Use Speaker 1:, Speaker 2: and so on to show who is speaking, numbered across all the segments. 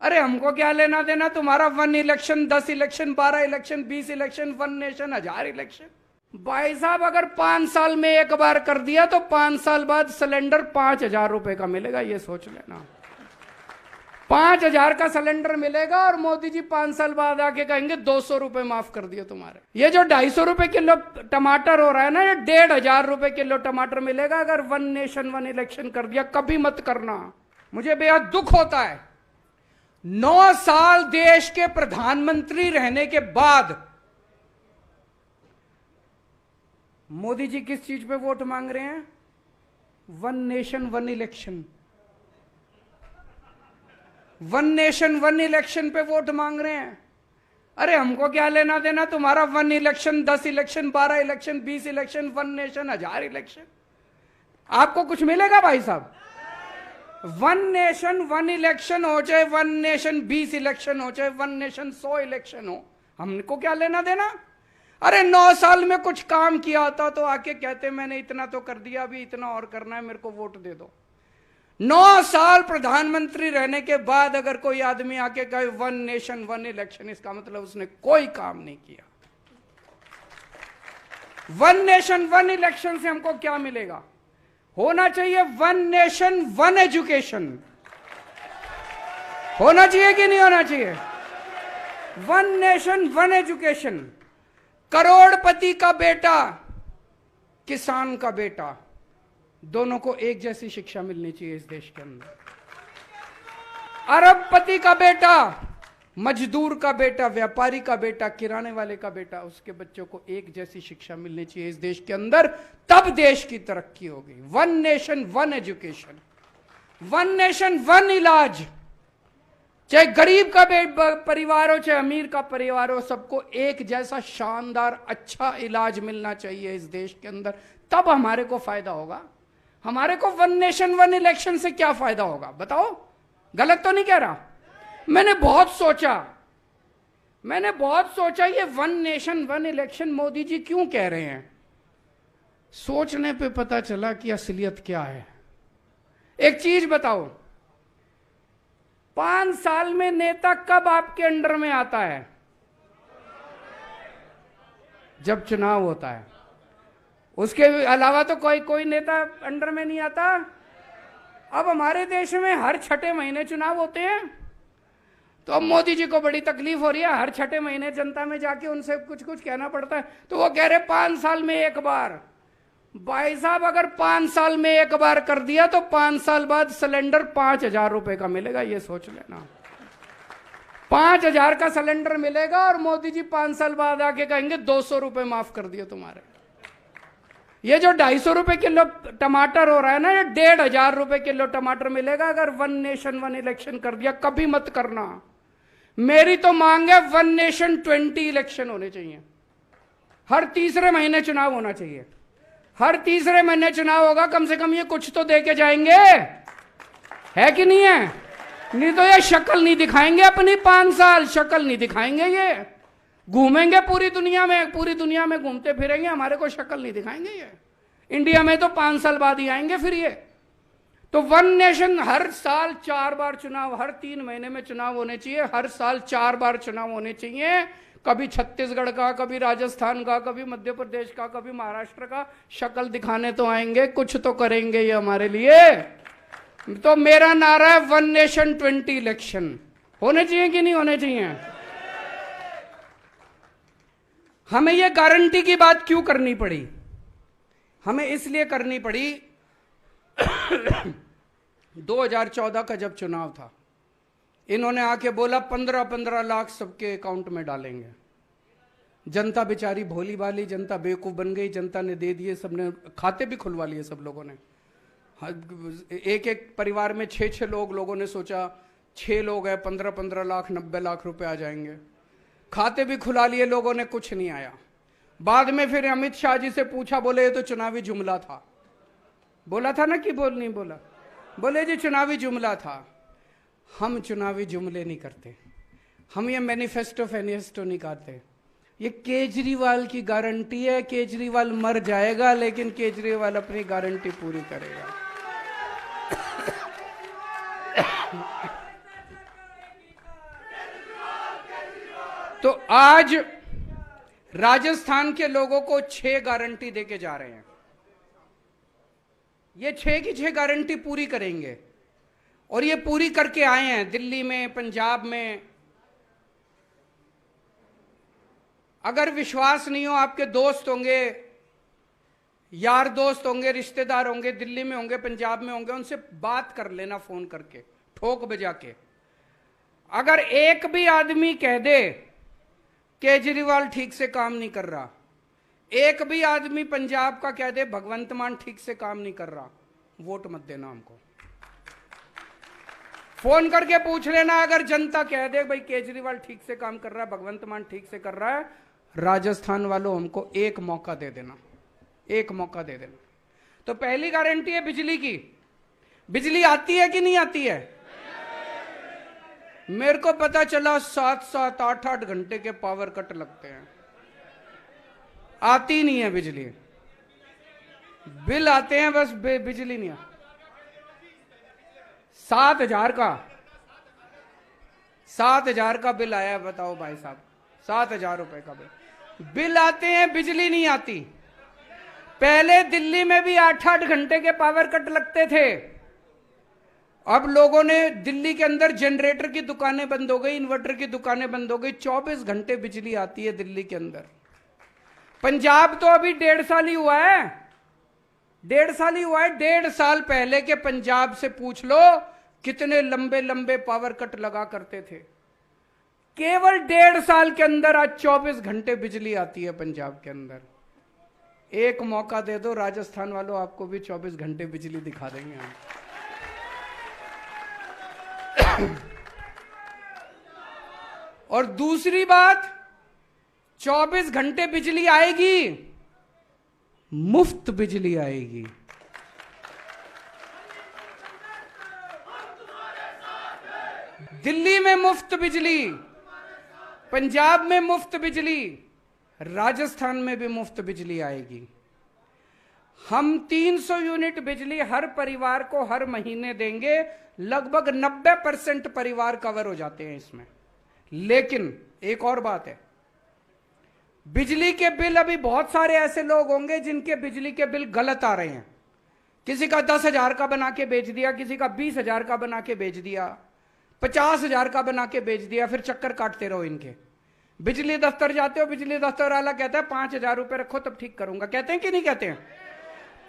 Speaker 1: अरे हमको क्या लेना देना तुम्हारा 1 election, 10 election, 12 election, 20 election, 1 nation, 1000 election. भाई साहब अगर 5 साल में एक बार कर दिया तो 5 साल बाद सिलेंडर 5,000 रुपए का मिलेगा, ये सोच लेना। 5,000 का सिलेंडर मिलेगा और मोदी जी 5 साल बाद आके कहेंगे 200 रुपए माफ कर दिए तुम्हारे। ये जो 250 रुपए किलो टमाटर हो रहा है ना, ये 1,500 रुपए किलो टमाटर मिलेगा अगर 1 नेशन 1 इलेक्शन कर दिया। कभी मत करना, मुझे बेहद दुख होता है। 9 साल देश के प्रधानमंत्री रहने के बाद मोदी जी किस चीज पे वोट मांग रहे हैं? 1 नेशन 1 इलेक्शन। 1 नेशन 1 इलेक्शन पे वोट मांग रहे हैं। अरे हमको क्या लेना देना तुम्हारा 1 election, 10 election, 12 election, 20 election, 1 nation, 1000 election. आपको कुछ मिलेगा भाई साहब? 1 नेशन 1 इलेक्शन हो, चाहे 1 नेशन 20 इलेक्शन हो, चाहे 1 नेशन 100 इलेक्शन हो, हमको क्या लेना देना? अरे 9 साल में कुछ काम किया होता तो आके कहते मैंने इतना तो कर दिया, अभी इतना और करना है, मेरे को वोट दे दो। 9 साल प्रधानमंत्री रहने के बाद अगर कोई आदमी आके कहे 1 नेशन 1 इलेक्शन, इसका मतलब उसने कोई काम नहीं किया। 1 नेशन 1 इलेक्शन से हमको क्या मिलेगा? होना चाहिए 1 नेशन 1 एजुकेशन। होना चाहिए कि नहीं होना चाहिए? 1 नेशन 1 एजुकेशन। करोड़पति का बेटा, किसान का बेटा, दोनों को एक जैसी शिक्षा मिलनी चाहिए इस देश के अंदर। अरबपति का बेटा, मजदूर का बेटा, व्यापारी का बेटा, किराने वाले का बेटा, उसके बच्चों को एक जैसी शिक्षा मिलनी चाहिए इस देश के अंदर, तब देश की तरक्की होगी। 1 नेशन 1 एजुकेशन, 1 नेशन 1 इलाज। चाहे गरीब का परिवार हो, चाहे अमीर का परिवार हो, सबको एक जैसा शानदार अच्छा इलाज मिलना चाहिए इस देश के अंदर, तब हमारे को फायदा होगा। हमारे को 1 नेशन 1 इलेक्शन से क्या फायदा होगा बताओ? गलत तो नहीं कह रहा? मैंने बहुत सोचा ये 1 नेशन 1 इलेक्शन मोदी जी क्यों कह रहे हैं। सोचने पे पता चला कि असलियत क्या है। एक चीज बताओ, 5 साल में नेता कब आपके अंडर में आता है? जब चुनाव होता है। उसके अलावा तो कोई नेता अंडर में नहीं आता। अब हमारे देश में हर 6ठे महीने चुनाव होते हैं, तो अब मोदी जी को बड़ी तकलीफ हो रही है। हर 6ठे महीने जनता में जाके उनसे कुछ कहना पड़ता है, तो वो कह रहे 5 साल में एक बार। भाई साहब अगर 5 साल में एक बार कर दिया तो 5 साल बाद सिलेंडर 5,000 रुपए का मिलेगा, ये सोच लेना। 5,000 का सिलेंडर मिलेगा और मोदी जी 5 साल बाद आके कहेंगे 200 रुपए माफ कर दिए तुम्हारे। ये जो 250 रुपए किलो टमाटर हो रहा है ना, ये 1,500 रुपए किलो टमाटर मिलेगा अगर 1 नेशन 1 इलेक्शन कर दिया। कभी मत करना। मेरी तो मांग है 1 नेशन 20 इलेक्शन होने चाहिए। हर तीसरे महीने चुनाव होना चाहिए। हर तीसरे महीने चुनाव होगा, कम से कम ये कुछ तो दे के जाएंगे, है कि नहीं है? नहीं तो ये शक्ल नहीं दिखाएंगे अपनी। 5 साल शक्ल नहीं दिखाएंगे, ये घूमेंगे पूरी दुनिया में घूमते फिरेंगे, हमारे को शक्ल नहीं दिखाएंगे। ये इंडिया में तो 5 साल बाद ही आएंगे फिर ये। तो 1 नेशन, हर साल 4 बार चुनाव, हर 3 महीने में चुनाव होने चाहिए। हर साल 4 बार चुनाव होने चाहिए। कभी छत्तीसगढ़ का, कभी राजस्थान का, कभी मध्य प्रदेश का, कभी महाराष्ट्र का। शक्ल दिखाने तो आएंगे, कुछ तो करेंगे ये हमारे लिए। तो मेरा नारा है 1 नेशन 20 इलेक्शन। होने चाहिए कि नहीं होने चाहिए? हमें ये गारंटी की बात क्यों करनी पड़ी? हमें इसलिए करनी पड़ी 2014 का जब चुनाव था, इन्होंने आके बोला 15-15 लाख सबके अकाउंट में डालेंगे। जनता बेचारी भोली भाली, जनता बेवकूफ बन गई, जनता ने दे दिए, सबने खाते भी खुलवा लिए सब लोगों ने। एक परिवार में 6 लोगों ने सोचा 6 लोग हैं, 15-15 लाख 90 लाख रुपए आ जाएंगे। खाते भी खुला लिए लोगों ने, कुछ नहीं आया। बाद में फिर अमित शाह जी से पूछा, बोले ये तो चुनावी जुमला था। बोला था ना कि नहीं बोला? बोले जी चुनावी जुमला था। हम चुनावी जुमले नहीं करते, हम ये मैनिफेस्टो नहीं करते। ये केजरीवाल की गारंटी है। केजरीवाल मर जाएगा लेकिन केजरीवाल अपनी गारंटी पूरी करेगा। तो आज राजस्थान के लोगों को 6 गारंटी देके जा रहे हैं। ये 6 की 6 गारंटी पूरी करेंगे और ये पूरी करके आए हैं दिल्ली में, पंजाब में। अगर विश्वास नहीं हो, आपके दोस्त होंगे, यार दोस्त होंगे, रिश्तेदार होंगे, दिल्ली में होंगे, पंजाब में होंगे, उनसे बात कर लेना फोन करके, ठोक बजा के। अगर एक भी आदमी कह दे केजरीवाल ठीक से काम नहीं कर रहा, एक भी आदमी पंजाब का कह दे भगवंत मान ठीक से काम नहीं कर रहा, वोट मत देना हमको। फोन करके पूछ लेना, अगर जनता कह दे भाई केजरीवाल ठीक से काम कर रहा है, भगवंत मान ठीक से कर रहा है, राजस्थान वालों हमको एक मौका दे देना, एक मौका दे देना। तो पहली गारंटी है बिजली की। बिजली आती है कि नहीं आती है? मेरे को पता चला 7-7, 8-8 घंटे के पावर कट लगते हैं, आती नहीं है बिजली। बिल आते हैं बस, बिजली नहीं आती। 7,000 का 7,000 का बिल आया है, बताओ भाई साहब, 7,000 रुपए का बिल आते हैं, बिजली नहीं आती। पहले दिल्ली में भी 8-8 घंटे के पावर कट लगते थे। अब लोगों ने दिल्ली के अंदर जनरेटर की दुकानें बंद हो गई, इन्वर्टर की दुकानें बंद हो गई, 24 घंटे बिजली आती है दिल्ली के अंदर। पंजाब तो अभी 1.5 साल ही हुआ है, 1.5 साल ही हुआ है। 1.5 साल पहले के पंजाब से पूछ लो कितने लंबे लंबे पावर कट लगा करते थे। केवल 1.5 साल के अंदर आज 24 घंटे बिजली आती है पंजाब के अंदर। एक मौका दे दो राजस्थान वालों, आपको भी 24 घंटे बिजली दिखा देंगे हम। और दूसरी बात, 24 घंटे बिजली आएगी, मुफ्त बिजली आएगी। दिल्ली में मुफ्त बिजली, पंजाब में मुफ्त बिजली, राजस्थान में भी मुफ्त बिजली आएगी। हम 300 यूनिट बिजली हर परिवार को हर महीने देंगे। लगभग 90% परिवार कवर हो जाते हैं इसमें। लेकिन एक और बात है, बिजली के बिल, अभी बहुत सारे ऐसे लोग होंगे जिनके बिजली के बिल गलत आ रहे हैं। किसी का 10,000 का बना के बेच दिया, किसी का 20,000 का बना के बेच दिया, 50,000 का बना के बेच दिया, फिर चक्कर काटते रहो इनके। बिजली दफ्तर जाते हो, बिजली दफ्तर वाला कहता है 5,000 रुपए रखो तब ठीक करूंगा। कहते हैं कि नहीं कहते हैं?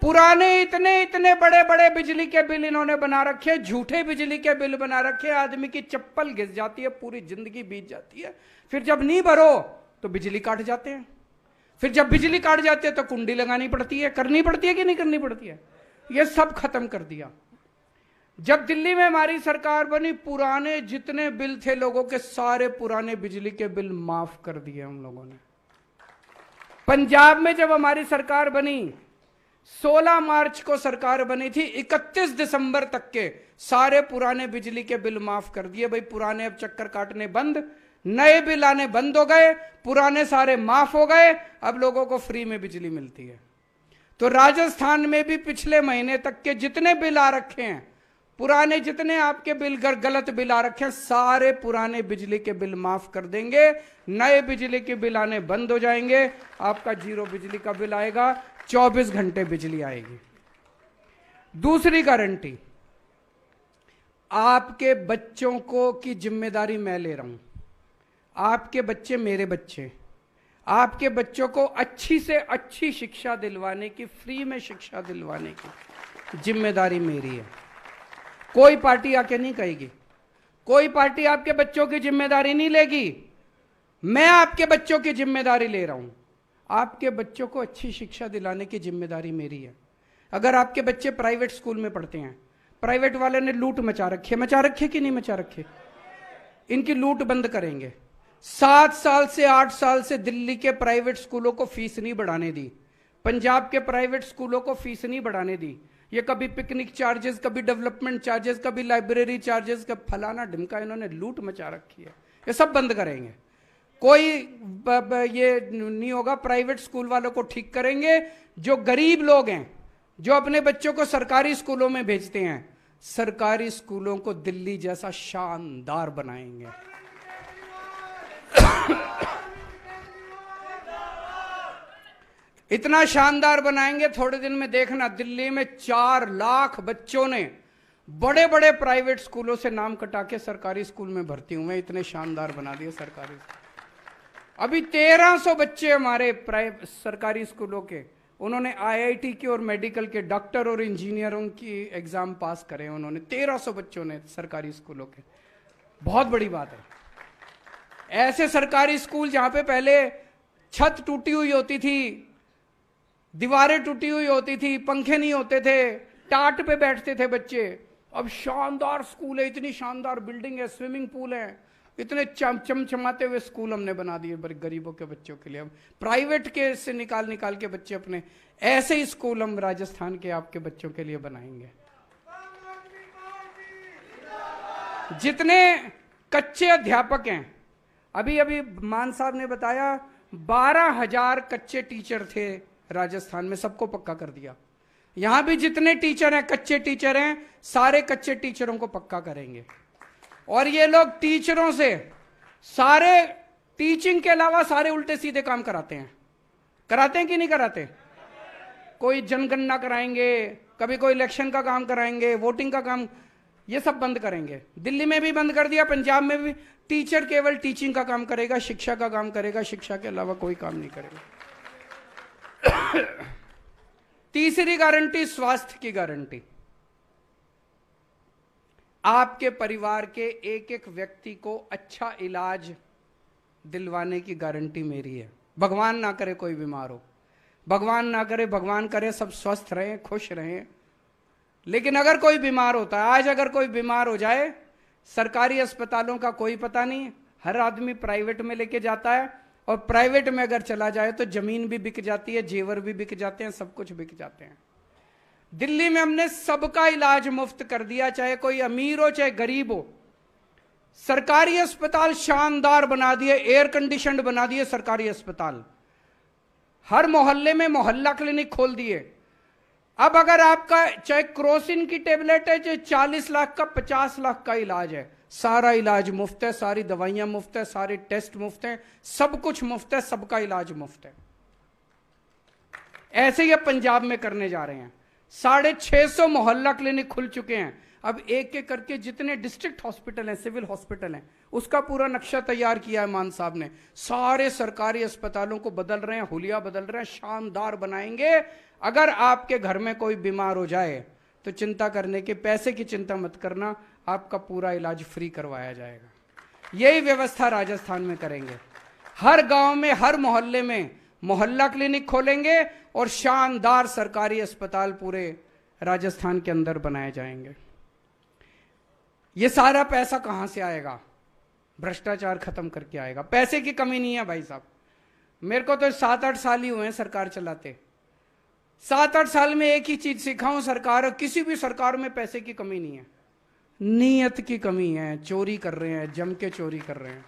Speaker 1: पुराने इतने बड़े बड़े बिजली के बिल इन्होंने बना रखे, झूठे बिजली के बिल बना रखे। आदमी की चप्पल घिस जाती है, पूरी जिंदगी बीत जाती है। फिर जब नहीं भरो तो बिजली काट जाते हैं, फिर जब बिजली काट जाती है तो कुंडी लगानी पड़ती है। करनी पड़ती है कि नहीं करनी पड़ती है? ये सब खत्म कर दिया। जब दिल्ली में हमारी सरकार बनी, पुराने जितने बिल थे लोगों के, सारे पुराने बिजली के बिल माफ कर दिए हम लोगों ने। पंजाब में जब हमारी सरकार बनी, 16 मार्च को सरकार बनी थी, 31 दिसंबर तक के सारे पुराने बिजली के बिल माफ कर दिए। भाई पुराने अब चक्कर काटने बंद, नए बिल आने बंद हो गए, पुराने सारे माफ हो गए, अब लोगों को फ्री में बिजली मिलती है। तो राजस्थान में भी पिछले महीने तक के जितने बिल आ रखे हैं, पुराने जितने आपके बिल गलत बिल आ रखे हैं, सारे पुराने बिजली के बिल माफ कर देंगे। नए बिजली के बिल आने बंद हो जाएंगे, आपका 0 बिजली का बिल आएगा, 24 घंटे बिजली आएगी। दूसरी गारंटी, आपके बच्चों को की जिम्मेदारी मैं ले रहा हूं। आपके बच्चे मेरे बच्चे, आपके बच्चों को अच्छी से अच्छी शिक्षा दिलवाने की, फ्री में शिक्षा दिलवाने की जिम्मेदारी मेरी है। कोई पार्टी आके नहीं कहेगी, कोई पार्टी आपके बच्चों की जिम्मेदारी नहीं लेगी। मैं आपके बच्चों की जिम्मेदारी ले रहा हूं। आपके बच्चों को अच्छी शिक्षा दिलाने की जिम्मेदारी मेरी है। अगर आपके बच्चे प्राइवेट स्कूल में पढ़ते हैं, प्राइवेट वाले ने लूट मचा रखी कि नहीं मचा रखे, इनकी लूट बंद करेंगे। 7 साल से 8 साल से दिल्ली के प्राइवेट स्कूलों को फीस नहीं बढ़ाने दी, पंजाब के प्राइवेट स्कूलों को फीस नहीं बढ़ाने दी। ये कभी पिकनिक चार्जेस, कभी डेवलपमेंट चार्जेस, कभी लाइब्रेरी चार्जेस, कभी फलाना ढिमका, इन्होंने लूट मचा रखी है। ये सब बंद करेंगे। कोई ये नहीं होगा, प्राइवेट स्कूल वालों को ठीक करेंगे। जो गरीब लोग हैं, जो अपने बच्चों को सरकारी स्कूलों में भेजते हैं, सरकारी स्कूलों को दिल्ली जैसा शानदार बनाएंगे। इतना शानदार बनाएंगे, थोड़े दिन में देखना दिल्ली में 4 लाख बच्चों ने बड़े बड़े प्राइवेट स्कूलों से नाम कटा के सरकारी स्कूल में भर्ती हुए। इतने शानदार बना दिए सरकारी। अभी 1300 बच्चे हमारे सरकारी स्कूलों के, उन्होंने आईआईटी के और मेडिकल के डॉक्टर और इंजीनियरों की एग्जाम पास करे उन्होंने। 1300 बच्चों ने सरकारी स्कूलों के, बहुत बड़ी बात है। ऐसे सरकारी स्कूल जहां पे पहले छत टूटी हुई होती थी, दीवारें टूटी हुई होती थी, पंखे नहीं होते थे, टाट पे बैठते थे बच्चे, अब शानदार स्कूल है, इतनी शानदार बिल्डिंग है, स्विमिंग पूल है, इतने चमचमाते हुए स्कूल हमने बना दिए गरीबों के बच्चों के लिए। हम प्राइवेट के से निकाल के बच्चे अपने, ऐसे ही स्कूल हम राजस्थान के आपके बच्चों के लिए बनाएंगे। जितने कच्चे अध्यापक हैं, अभी मान साहब ने बताया 12,000 कच्चे टीचर थे राजस्थान में, सबको पक्का कर दिया। यहां भी जितने टीचर हैं, कच्चे टीचर हैं, सारे कच्चे टीचरों को पक्का करेंगे। और ये लोग टीचरों से सारे टीचिंग के अलावा सारे उल्टे सीधे काम कराते हैं कि नहीं कराते? कोई जनगणना कराएंगे, कभी कोई इलेक्शन का काम कराएंगे, वोटिंग का काम, ये सब बंद करेंगे। दिल्ली में भी बंद कर दिया, पंजाब में भी। टीचर केवल टीचिंग का काम करेगा, शिक्षा का काम करेगा, शिक्षा के अलावा कोई काम नहीं करेगा। तीसरी गारंटी, स्वास्थ्य की गारंटी। आपके परिवार के एक एक व्यक्ति को अच्छा इलाज दिलवाने की गारंटी मेरी है। भगवान ना करे कोई बीमार हो, भगवान ना करे, भगवान करे सब स्वस्थ रहें, खुश रहें। लेकिन अगर कोई बीमार होता है, आज अगर कोई बीमार हो जाए, सरकारी अस्पतालों का कोई पता नहीं, हर आदमी प्राइवेट में लेके जाता है, और प्राइवेट में अगर चला जाए तो जमीन भी बिक जाती है, जेवर भी बिक जाते हैं, सब कुछ बिक जाते हैं। दिल्ली में हमने सबका इलाज मुफ्त कर दिया, चाहे कोई अमीर हो चाहे गरीब हो। सरकारी अस्पताल शानदार बना दिए, एयर कंडीशनड बना दिए सरकारी अस्पताल। हर मोहल्ले में मोहल्ला क्लिनिक खोल दिए। अब अगर आपका चाहे क्रोसिन की टेबलेट है, चाहे 40 लाख का 50 लाख का इलाज है, सारा इलाज मुफ्त है, सारी दवाइयां मुफ्त है, सारे टेस्ट मुफ्त है, सब कुछ मुफ्त है, सबका इलाज मुफ्त है। ऐसे ही पंजाब में करने जा रहे हैं। 650 मोहल्ला क्लिनिक खुल चुके हैं। अब एक एक करके जितने डिस्ट्रिक्ट हॉस्पिटल हैं, सिविल हॉस्पिटल हैं, उसका पूरा नक्शा तैयार किया है मान साहब ने। सारे सरकारी अस्पतालों को बदल रहे हैं, हुलिया बदल रहे हैं, शानदार बनाएंगे। अगर आपके घर में कोई बीमार हो जाए तो चिंता करने के, पैसे की चिंता मत करना, आपका पूरा इलाज फ्री करवाया जाएगा। यही व्यवस्था राजस्थान में करेंगे। हर गांव में, हर मोहल्ले में मोहल्ला क्लिनिक खोलेंगे और शानदार सरकारी अस्पताल पूरे राजस्थान के अंदर बनाए जाएंगे। ये सारा पैसा कहां से आएगा? भ्रष्टाचार खत्म करके आएगा। पैसे की कमी नहीं है भाई साहब। मेरे को तो 7-8 साल ही हुए हैं सरकार चलाते। 7-8 साल में एक ही चीज सीखा हूं, सरकार, किसी भी सरकार में पैसे की कमी नहीं है, नीयत की कमी है। चोरी कर रहे हैं, जम के चोरी कर रहे हैं।